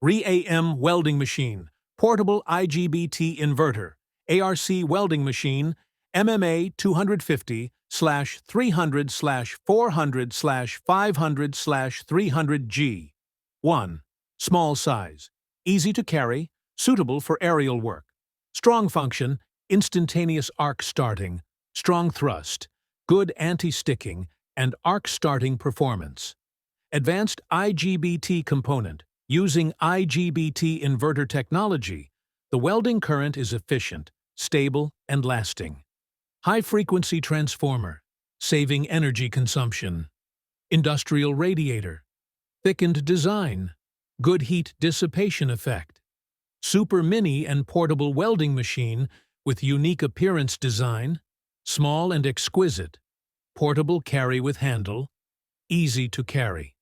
REAIM Welding Machine, Portable IGBT Inverter, ARC Welding Machine, MMA 250/300/400/500/300G. 1. Small size. Easy to carry, suitable for aerial work. Strong function, instantaneous arc starting, strong thrust, good anti-sticking, and arc starting performance. Advanced IGBT component. Using IGBT inverter technology, the welding current is efficient, stable, and lasting. High-frequency transformer, saving energy consumption. Industrial radiator. Thickened design, good heat dissipation effect. Super mini and portable welding machine with unique appearance design, small and exquisite. Portable carry with handle, easy to carry.